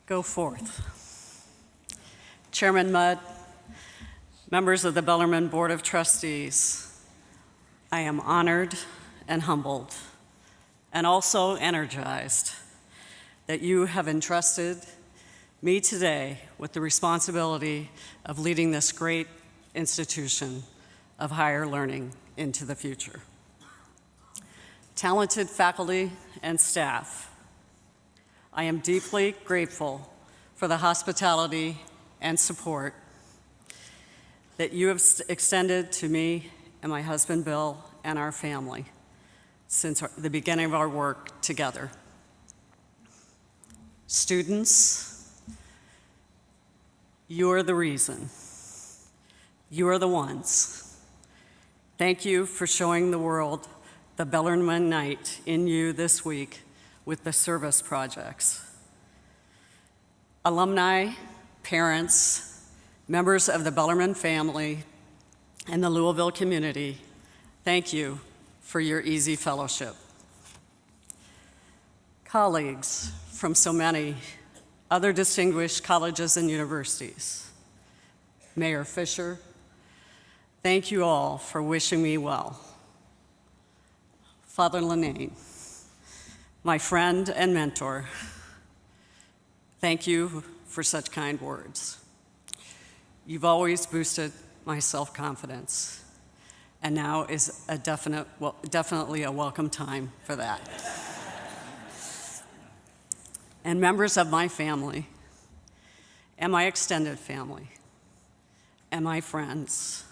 Go forth. Chairman Mudd, members of the Bellarmine Board of Trustees, I am honored and humbled and also energized that you have entrusted me today with the responsibility of leading this great institution of higher learning into the future. Talented faculty and staff, I am deeply grateful for the hospitality and support that you have extended to me and my husband Bill and our family since the beginning of our work together. Students, you are the reason. You are the ones. Thank you for showing the world the Bellarmine Night in you this week with the service projects. Alumni, parents, members of the Bellarmine family, and the Louisville community, thank you for your easy fellowship. Colleagues from so many other distinguished colleges and universities, Mayor Fisher, thank you all for wishing me well. Father Lenane, my friend and mentor, thank you for such kind words. You've always boosted my self-confidence, and now is definitely a welcome time for that. And members of my family, and my extended family, and my friends,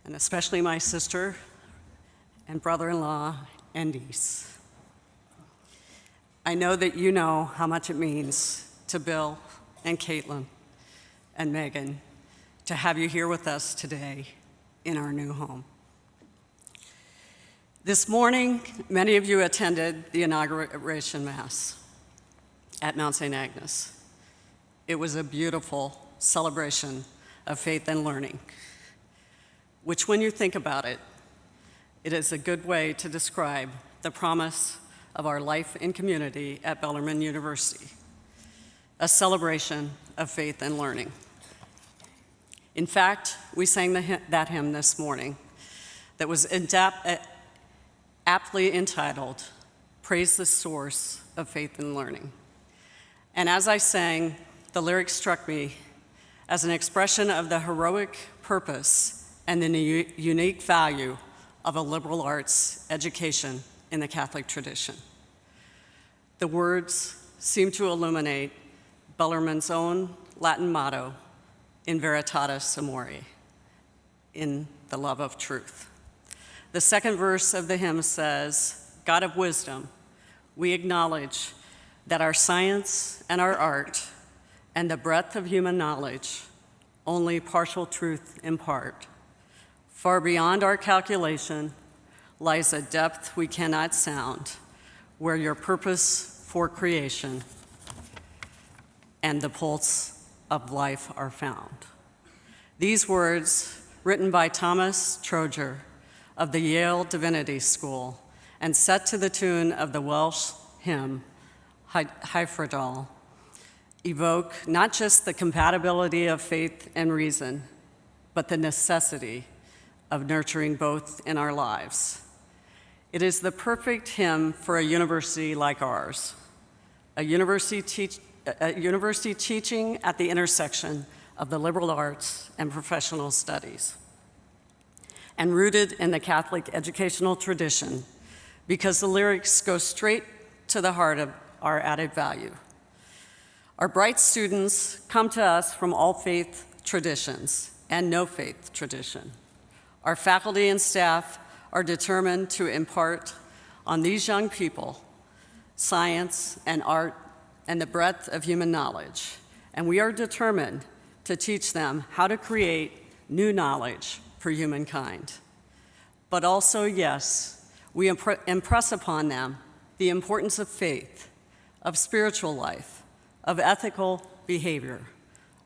and especially my sister and brother-in-law and niece. I know that you know how much it means to Bill and Caitlin and Megan to have you here with us today in our new home. This morning, many of you attended the Inauguration Mass at Mount St. Agnes. It was a beautiful celebration of faith and learning, which when you think about it, it is a good way to describe the promise of our life and community at Bellarmine University, a celebration of faith and learning. In fact, we sang that hymn this morning that was aptly entitled, Praise the Source of Faith and Learning. And as I sang, the lyrics struck me as an expression of the heroic purpose and the unique value of a liberal arts education in the Catholic tradition. The words seem to illuminate Bellarmine's own Latin motto, in veritatis amore, in the love of truth. The second verse of the hymn says, God of wisdom, we acknowledge that our science and our art and the breadth of human knowledge only partial truth impart. Far beyond our calculation lies a depth we cannot sound, where your purpose for creation and the pulse of life are found. These words, written by Thomas Troger of the Yale Divinity School and set to the tune of the Welsh hymn, Hyfrydol, evoke not just the compatibility of faith and reason, but the necessity of nurturing both in our lives. It is the perfect hymn for a university like ours, a university teaching at the intersection of the liberal arts and professional studies, and rooted in the Catholic educational tradition, because the lyrics go straight to the heart of our added value. Our bright students come to us from all faith traditions and no faith tradition. Our faculty and staff are determined to impart on these young people science and art and the breadth of human knowledge. And we are determined to teach them how to create new knowledge for humankind. But also, yes, we impress upon them the importance of faith, of spiritual life, of ethical behavior,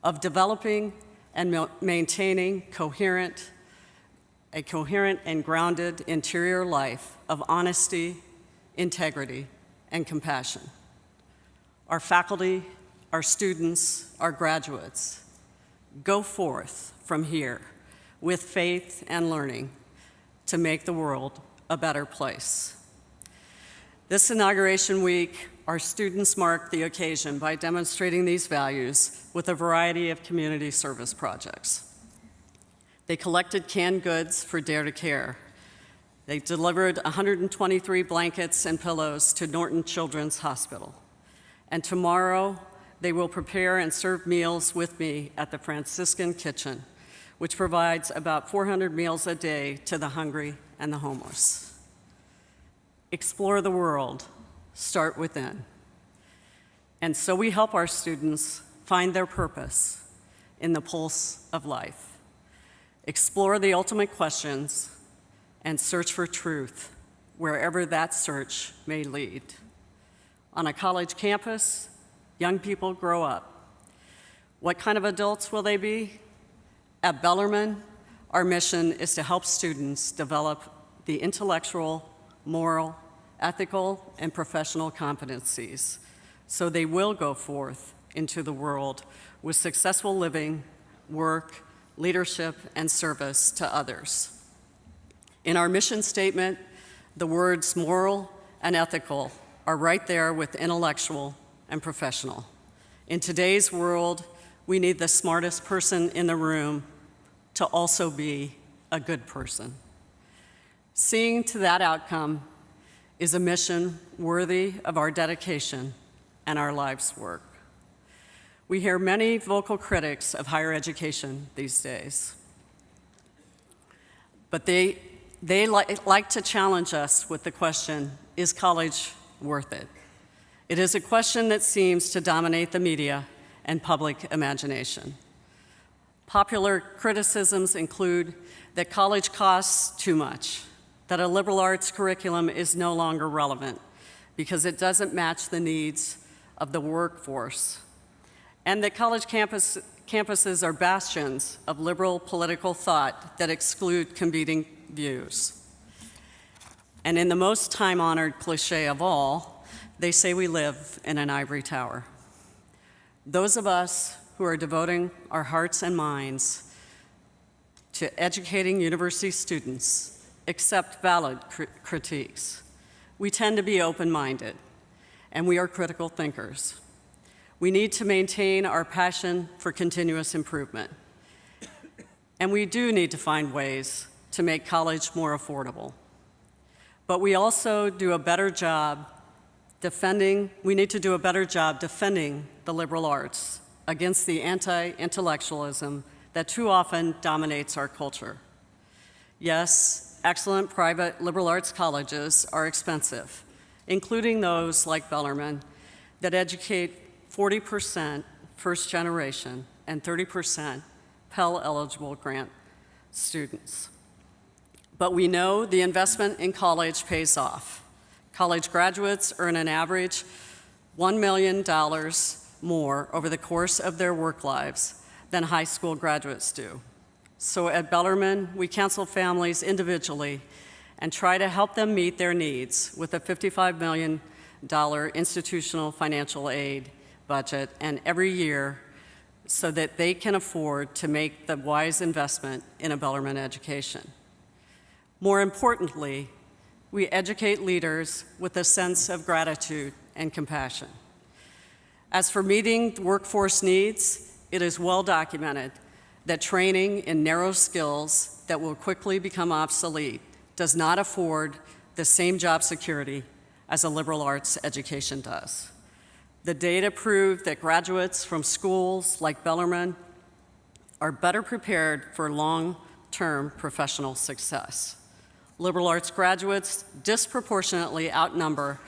of developing and maintaining a coherent and grounded interior life of honesty, integrity, and compassion. our faculty, our students, our graduates, go forth from here with faith and learning to make the world a better place. This Inauguration Week, our students mark the occasion by demonstrating these values with a variety of community service projects. They collected canned goods for Dare to Care. They delivered 123 blankets and pillows to Norton Children's Hospital. And tomorrow, they will prepare and serve meals with me at the Franciscan Kitchen, which provides about 400 meals a day to the hungry and the homeless. Explore the world, start within. And so we help our students find their purpose in the pulse of life. Explore the ultimate questions and search for truth wherever that search may lead. On a college campus, young people grow up. What kind of adults will they be? At Bellarmine, our mission is to help students develop the intellectual, moral, ethical, and professional competencies so they will go forth into the world with successful living, work, leadership, and service to others. In our mission statement, the words moral and ethical are right there with intellectual and professional. In today's world, we need the smartest person in the room to also be a good person. Seeing to that outcome is a mission worthy of our dedication and our life's work. We hear many vocal critics of higher education these days, but they like to challenge us with the question, is college worth it? It is a question that seems to dominate the media and public imagination. Popular criticisms include that college costs too much, that a liberal arts curriculum is no longer relevant because it doesn't match the needs of the workforce, and that college campuses are bastions of liberal political thought that exclude competing views. And in the most time-honored cliche of all, they say we live in an ivory tower. Those of us who are devoting our hearts and minds to educating university students accept valid critiques. We tend to be open-minded, and we are critical thinkers. We need to maintain our passion for continuous improvement. And we do need to find ways to make college more affordable. But we also do a better job defending the liberal arts against the anti-intellectualism that too often dominates our culture. Yes, excellent private liberal arts colleges are expensive, including those like Bellarmine that educate 40% first generation and 30% Pell-eligible grant students. But we know the investment in college pays off. College graduates earn an average $1 million more over the course of their work lives than high school graduates do. So at Bellarmine, we counsel families individually and try to help them meet their needs with a $55 million institutional financial aid budget and every year so that they can afford to make the wise investment in a Bellarmine education. More importantly, we educate leaders with a sense of gratitude and compassion. As for meeting workforce needs, it is well documented that training in narrow skills that will quickly become obsolete does not afford the same job security as a liberal arts education does. The data prove that graduates from schools like Bellarmine are better prepared for long-term professional success. Liberal arts graduates disproportionately outnumber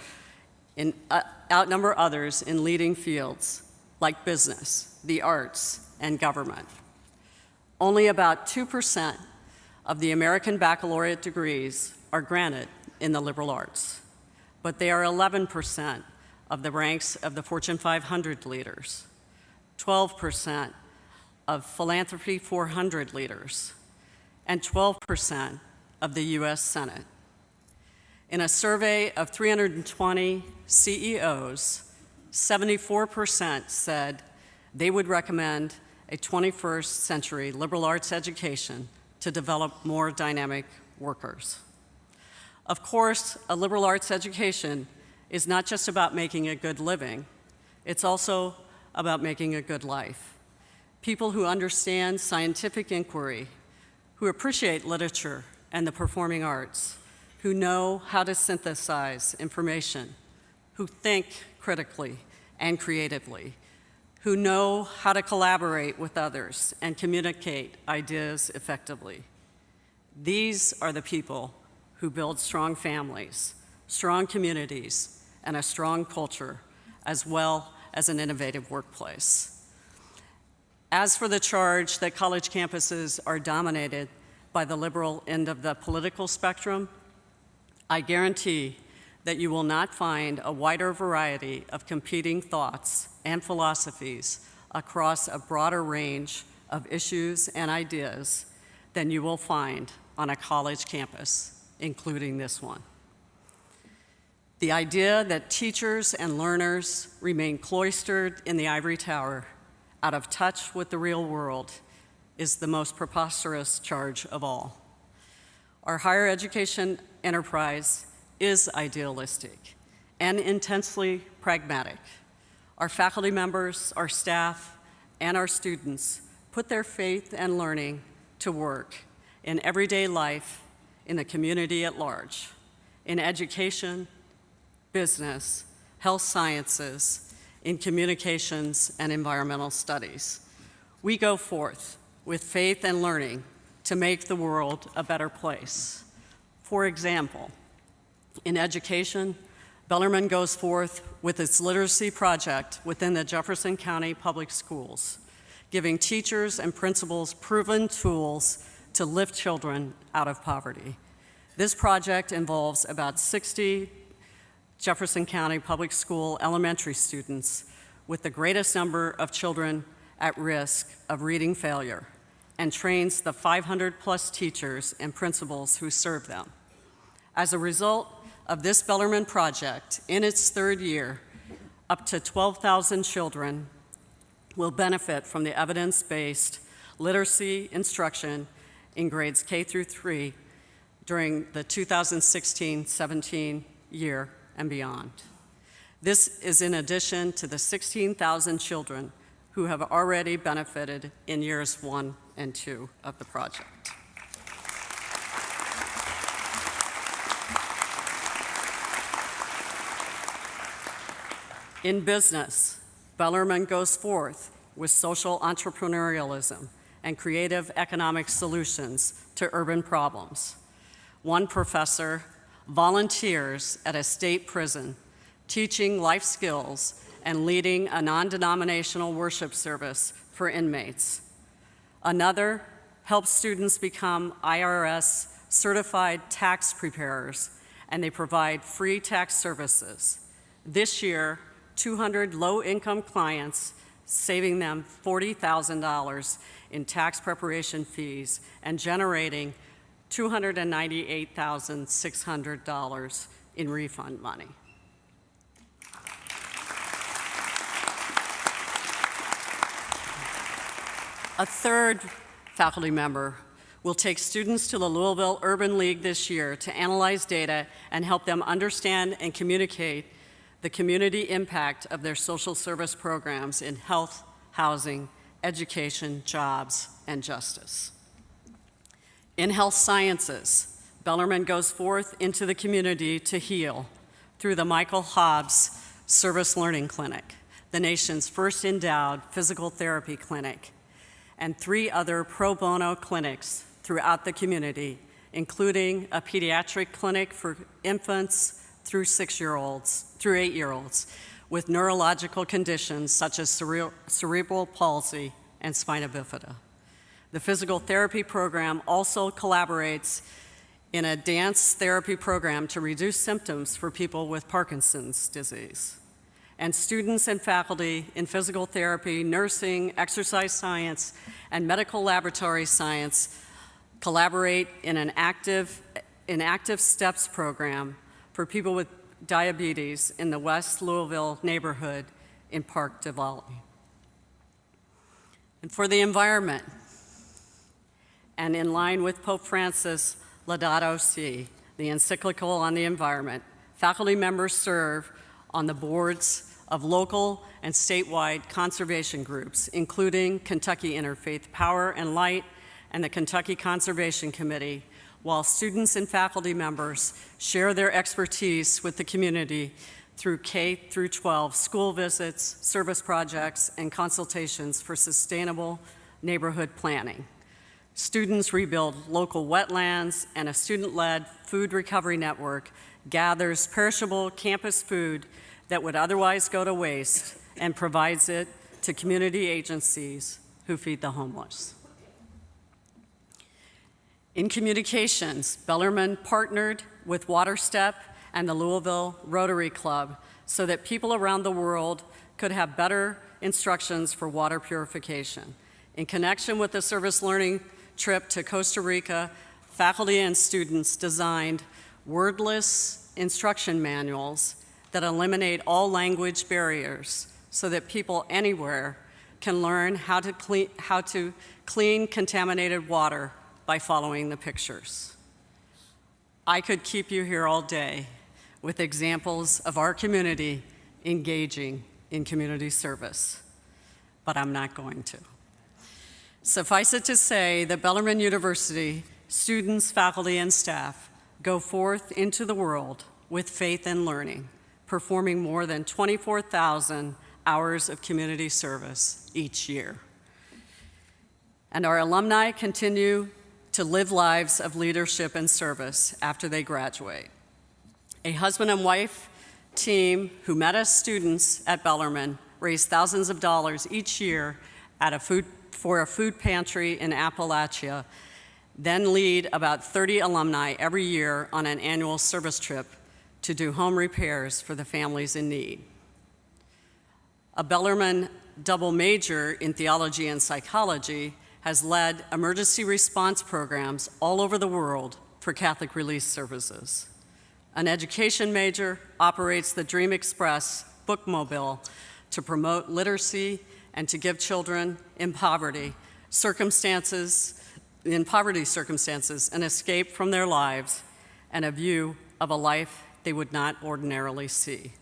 others in leading fields like business, the arts, and government. Only about 2% of the American baccalaureate degrees are granted in the liberal arts, but they are 11% of the ranks of the Fortune 500 leaders, 12% of Philanthropy 400 leaders, and 12% of the US Senate. In a survey of 320 CEOs, 74% said they would recommend a 21st century liberal arts education to develop more dynamic workers. Of course, a liberal arts education is not just about making a good living, it's also about making a good life. People who understand scientific inquiry, who appreciate literature and the performing arts, who know how to synthesize information, who think critically and creatively, who know how to collaborate with others and communicate ideas effectively. These are the people who build strong families, strong communities, and a strong culture, as well as an innovative workplace. As for the charge that college campuses are dominated by the liberal end of the political spectrum, I guarantee that you will not find a wider variety of competing thoughts and philosophies across a broader range of issues and ideas than you will find on a college campus, including this one. The idea that teachers and learners remain cloistered in the ivory tower, out of touch with the real world, is the most preposterous charge of all. Our higher education enterprise is idealistic and intensely pragmatic. Our faculty members, our staff, and our students put their faith and learning to work in everyday life, in the community at large, in education, business, health sciences, in communications and environmental studies. We go forth with faith and learning to make the world a better place. For example, in education, Bellarmine goes forth with its literacy project within the Jefferson County Public Schools, giving teachers and principals proven tools to lift children out of poverty. This project involves about 60 Jefferson County Public School elementary students with the greatest number of children at risk of reading failure, and trains the 500+ teachers and principals who serve them. As a result of this Bellarmine project, in its third year, up to 12,000 children will benefit from the evidence-based literacy instruction in grades K through 3 during the 2016-17 year and beyond. This is in addition to the 16,000 children who have already benefited in years 1 and 2 of the project. In business, Bellarmine goes forth with social entrepreneurialism and creative economic solutions to urban problems. One professor volunteers at a state prison, teaching life skills and leading a non-denominational worship service for inmates. Another helps students become IRS certified tax preparers, and they provide free tax services. This year, 200 low-income clients, saving them $40,000 in tax preparation fees and generating $298,600 in refund money. A third faculty member will take students to the Louisville Urban League this year to analyze data and help them understand and communicate the community impact of their social service programs in health, housing, education, jobs, and justice. In health sciences, Bellarmine goes forth into the community to heal through the Michael Hobbs Service Learning Clinic, the nation's first endowed physical therapy clinic, and 3 other pro bono clinics throughout the community, including a pediatric clinic for infants through 8-year-olds with neurological conditions such as cerebral palsy and spina bifida. The physical therapy program also collaborates in a dance therapy program to reduce symptoms for people with Parkinson's disease. And students and faculty in physical therapy, nursing, exercise science, and medical laboratory science collaborate in an active STEPS program for people with diabetes in the West Louisville neighborhood in park development. And for the environment, and in line with Pope Francis' Laudato Si', the encyclical on the environment, faculty members serve on the boards of local and statewide conservation groups, including Kentucky Interfaith Power and Light and the Kentucky Conservation Committee, while students and faculty members share their expertise with the community through K through 12 school visits, service projects, and consultations for sustainable neighborhood planning. Students rebuild local wetlands, and a student-led food recovery network gathers perishable campus food that would otherwise go to waste and provides it to community agencies who feed the homeless. In communications, Bellarmine partnered with WaterStep and the Louisville Rotary Club so that people around the world could have better instructions for water purification. In connection with the service learning trip to Costa Rica, faculty and students designed wordless instruction manuals that eliminate all language barriers so that people anywhere can learn how to clean contaminated water by following the pictures. I could keep you here all day with examples of our community engaging in community service, but I'm not going to. Suffice it to say that Bellarmine University students, faculty, and staff go forth into the world with faith and learning, performing more than 24,000 hours of community service each year. And our alumni continue to live lives of leadership and service after they graduate. A husband and wife team who met as students at Bellarmine raise thousands of dollars each year for a food pantry in Appalachia, then lead about 30 alumni every year on an annual service trip to do home repairs for the families in need. A Bellarmine double major in theology and psychology has led emergency response programs all over the world for Catholic Relief Services. An education major operates the Dream Express bookmobile to promote literacy and to give children in poverty circumstances an escape from their lives and a view of a life they would not ordinarily see.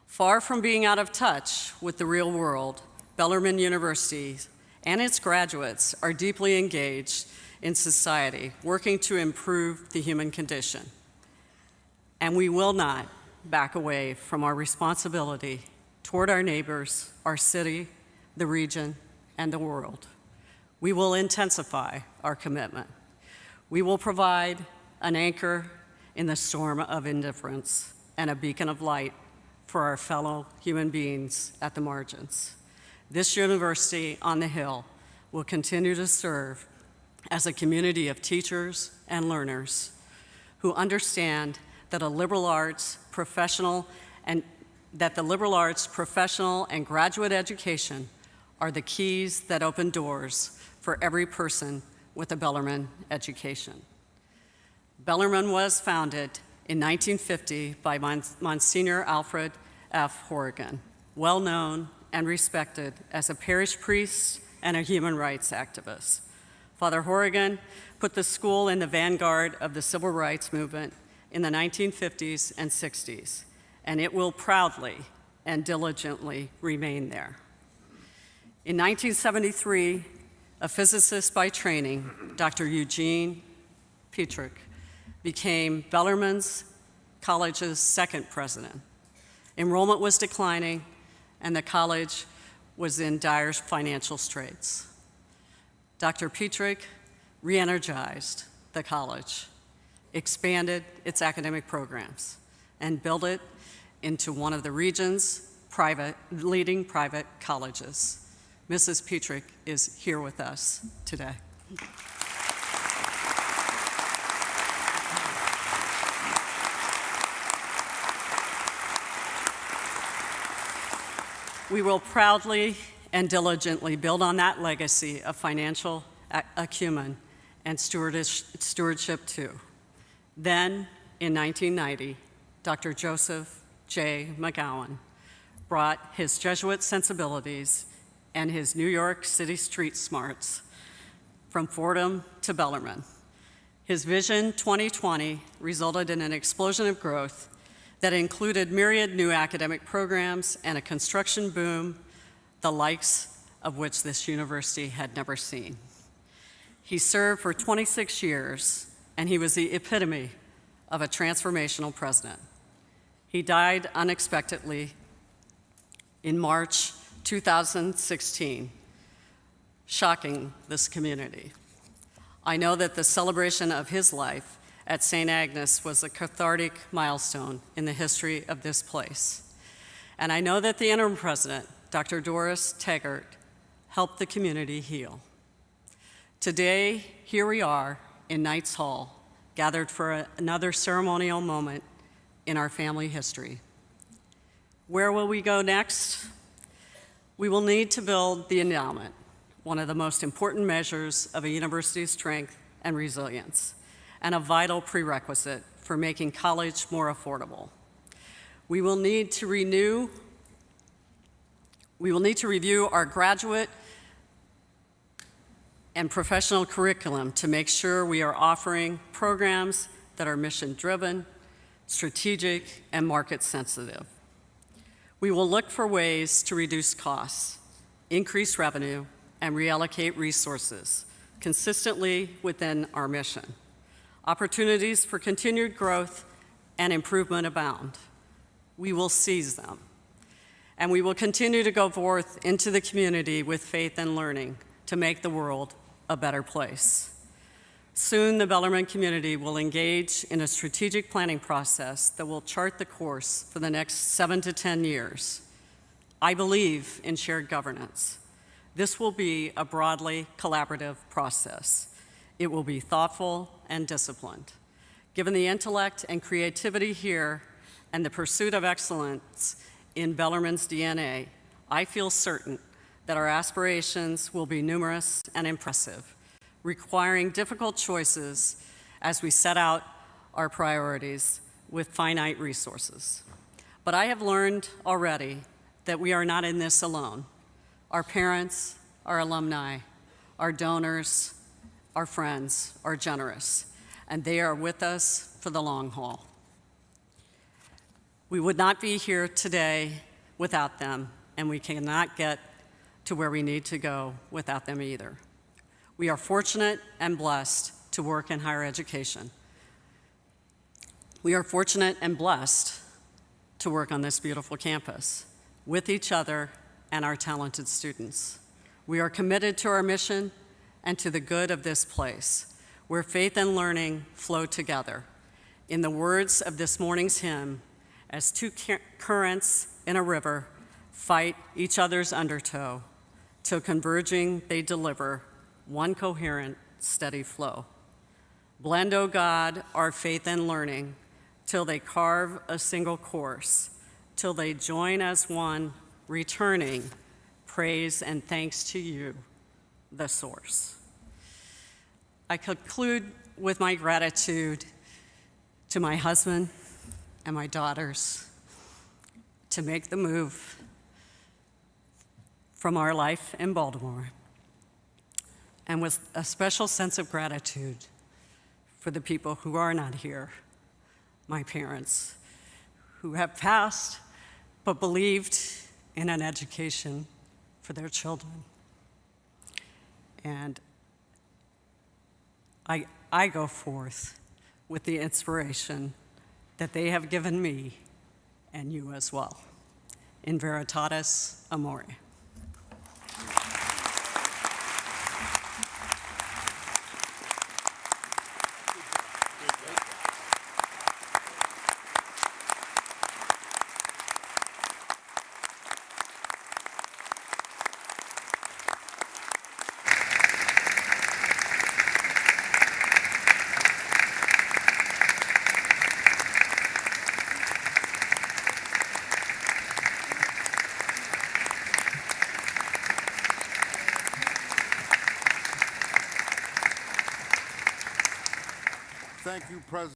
Far from being out of touch with the real world, Bellarmine University and its graduates are deeply engaged in society, working to improve the human condition. And we will not back away from our responsibility toward our neighbors, our city, the region, and the world. We will intensify our commitment. We will provide an anchor in the storm of indifference and a beacon of light for our fellow human beings at the margins. This university on the Hill will continue to serve as a community of teachers and learners who understand that the liberal arts professional and graduate education are the keys that open doors for every person with a Bellarmine education. Bellarmine was founded in 1950 by Monsignor Alfred F. Horrigan, well known and respected as a parish priest and a human rights activist. Father Horrigan put the school in the vanguard of the civil rights movement in the 1950s and 60s, and it will proudly and diligently remain there. In 1973, a physicist by training, Dr. Eugene Petrick, became Bellarmine College's second president. Enrollment was declining, and the college was in dire financial straits. Dr. Petrick re-energized the college, expanded its academic programs, and built it into one of the region's leading private colleges. Mrs. Petrick is here with us today. We will proudly and diligently build on that legacy of financial acumen and stewardship too. Then, in 1990, Dr. Joseph J. McGowan brought his Jesuit sensibilities and his New York City street smarts from Fordham to Bellarmine. His Vision 2020 resulted in an explosion of growth that included myriad new academic programs and a construction boom, the likes of which this university had never seen. He served for 26 years, and he was the epitome of a transformational president. He died unexpectedly in March 2016, shocking this community. I know that the celebration of his life at St. Agnes was a cathartic milestone in the history of this place. And I know that the interim president, Dr. Doris Taggart, helped the community heal. Today, here we are in Knights Hall, gathered for another ceremonial moment in our family history. Where will we go next? We will need to build the endowment, one of the most important measures of a university's strength and resilience, and a vital prerequisite for making college more affordable. We will need to review our graduate and professional curriculum to make sure we are offering programs that are mission-driven, strategic, and market-sensitive. We will look for ways to reduce costs, increase revenue, and reallocate resources consistently within our mission. Opportunities for continued growth and improvement abound. We will seize them. And we will continue to go forth into the community with faith and learning to make the world a better place. Soon, the Bellarmine community will engage in a strategic planning process that will chart the course for the next 7 to 10 years. I believe in shared governance. This will be a broadly collaborative process. It will be thoughtful and disciplined. Given the intellect and creativity here and the pursuit of excellence in Bellarmine's DNA, I feel certain that our aspirations will be numerous and impressive, requiring difficult choices as we set out our priorities with finite resources. But I have learned already that we are not in this alone. Our parents, our alumni, our donors, our friends are generous, and they are with us for the long haul. We would not be here today without them, and we cannot get to where we need to go without them either. We are fortunate and blessed to work in higher education. We are fortunate and blessed to work on this beautiful campus with each other and our talented students. We are committed to our mission and to the good of this place, where faith and learning flow together. In the words of this morning's hymn, as two currents in a river fight each other's undertow, till converging they deliver one coherent, steady flow. Blend, O God, our faith and learning, till they carve a single course, till they join as one, returning praise and thanks to you, the source. I conclude with my gratitude to my husband and my daughters to make the move from our life in Baltimore, and with a special sense of gratitude for the people who are not here, my parents, who have passed but believed in an education for their children. And I go forth with the inspiration that they have given me and you as well. In veritatis amore. Thank you, President.